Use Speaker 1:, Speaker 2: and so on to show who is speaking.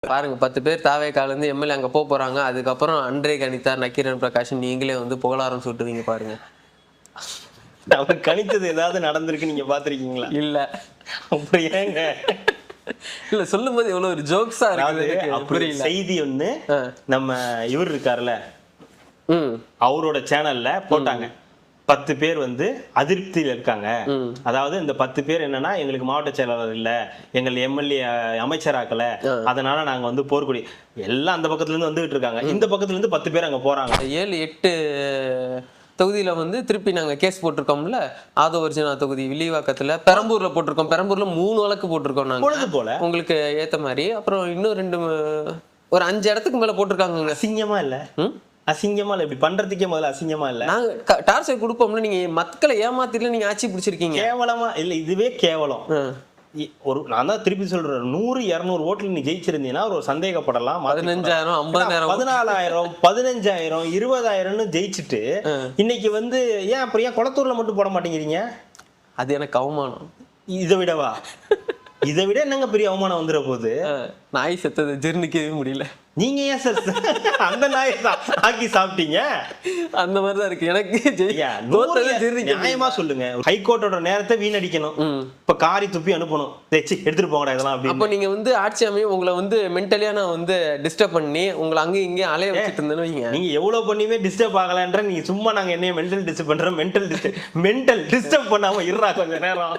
Speaker 1: பாருங்க 10 பேர் தாவேக்கால இருந்து எம்எல்ஏ அங்க போறாங்க. அதுக்கப்புறம் அன்றே கணித்தா நக்கீரன் பிரகாஷ் நீங்களே வந்து புகழாரம் சுட்டுவீங்க பாருங்க.
Speaker 2: அவர் கணித்தது ஏதாவது நடந்திருக்கு நீங்க பாத்திருக்கீங்களா?
Speaker 1: இல்ல.
Speaker 2: அப்படி ஏங்க?
Speaker 1: இல்ல சொல்லும்போது எவ்வளவு ஒரு ஜோக்ஸா இருக்கு.
Speaker 2: அப்படி செய்தி ஒண்ணு நம்ம இவர் இருக்காருல்ல, அவரோட சேனல்ல போட்டாங்க. 10 பேர் வந்து அதிருப்தியில இருக்காங்க. அதாவது இந்த 10 பேர் என்னன்னா, எங்களுக்கு மாவட்ட செயலாளர் இல்ல, எங்கள் எம்எல்ஏ அமைச்சராக்கல, அதனால நாங்க வந்து போர்க்குடி எல்லாம் அந்த பக்கத்துல இருந்து வந்துகிட்டு இருக்காங்க. இந்த பக்கத்துல இருந்து 10 பேர் அங்க போறாங்க.
Speaker 1: 7-8 தொகுதியில வந்து திருப்பி நாங்க கேஸ் போட்டிருக்கோம்ல, ஆதவர்ஜனா தொகுதி வில்லிவாக்கத்துல, பெரம்பூர்ல போட்டிருக்கோம். பெரம்பூர்ல 3 வழக்கு போட்டிருக்கோம் நாங்க
Speaker 2: போல
Speaker 1: உங்களுக்கு ஏத்த மாதிரி. அப்புறம் இன்னும் 2 ஒரு 5 இடத்துக்கு மேல போட்டிருக்காங்க.
Speaker 2: அசிங்கமா இல்ல? அசிங்கமா இல்ல? இப்படி பண்றதுக்கே முதல்ல அசிங்கமா இல்ல?
Speaker 1: நாங்க டார்ச்சர் கொடுப்போம்ல, நீங்க மக்களை ஏமாத்தில நீங்க ஆட்சி பிடிச்சிருக்கீங்க.
Speaker 2: கேவலமா இல்ல? இதுவே கேவலம். ஒரு நான் தான் திருப்பி சொல்றேன், 100-200 ஓட்டுல நீ ஜெயிச்சிருந்தீங்கன்னா ஒரு சந்தேகப்படலாம்.
Speaker 1: 15,000 50,000
Speaker 2: 14,000 15,000 20,000 ஜெயிச்சுட்டு இன்னைக்கு வந்து ஏன் அப்புறம் ஏன் குளத்தூர்ல மட்டும் போட மாட்டேங்கிறீங்க?
Speaker 1: அது எனக்கு அவமானம்.
Speaker 2: இதை விடவா? இதை விட என்னங்க பெரிய அவமானம் வந்துட போகுது?
Speaker 1: நாய் செத்தது ஜீர்ணிக்கவே முடியல.
Speaker 2: நீங்க ஏன் சார் அந்த நாயை ஆக்கி சாப்பிட்டீங்க?
Speaker 1: அந்த மாதிரிதான் இருக்கு எனக்கு.
Speaker 2: நியாயமா சொல்லுங்க. ஹைகோர்ட்டோட நேரத்தை வீணடிக்கணும். இப்ப காரி துப்பி அனுப்பணும், எடுத்துட்டு போங்கடா இதெல்லாம் அப்படி.
Speaker 1: அப்ப நீங்க வந்து ஆட்சி அமையும் உங்களை வந்து மென்டலியா நான் வந்து டிஸ்டர்ப் பண்ணி உங்களை அங்கேயும் இங்கேயும் அலைய வச்சுட்டு இருந்தேன்னு
Speaker 2: நீங்க எவ்வளவு பண்ணியுமே டிஸ்டர்ப் ஆகலன்ற நீங்க சும்மா நாங்க என்னைய மென்டல் டிஸ்டர்ப் பண்றோம். மென்டல் டிஸ்டர்ப் பண்ணாம இருறா கொஞ்ச நேரம்.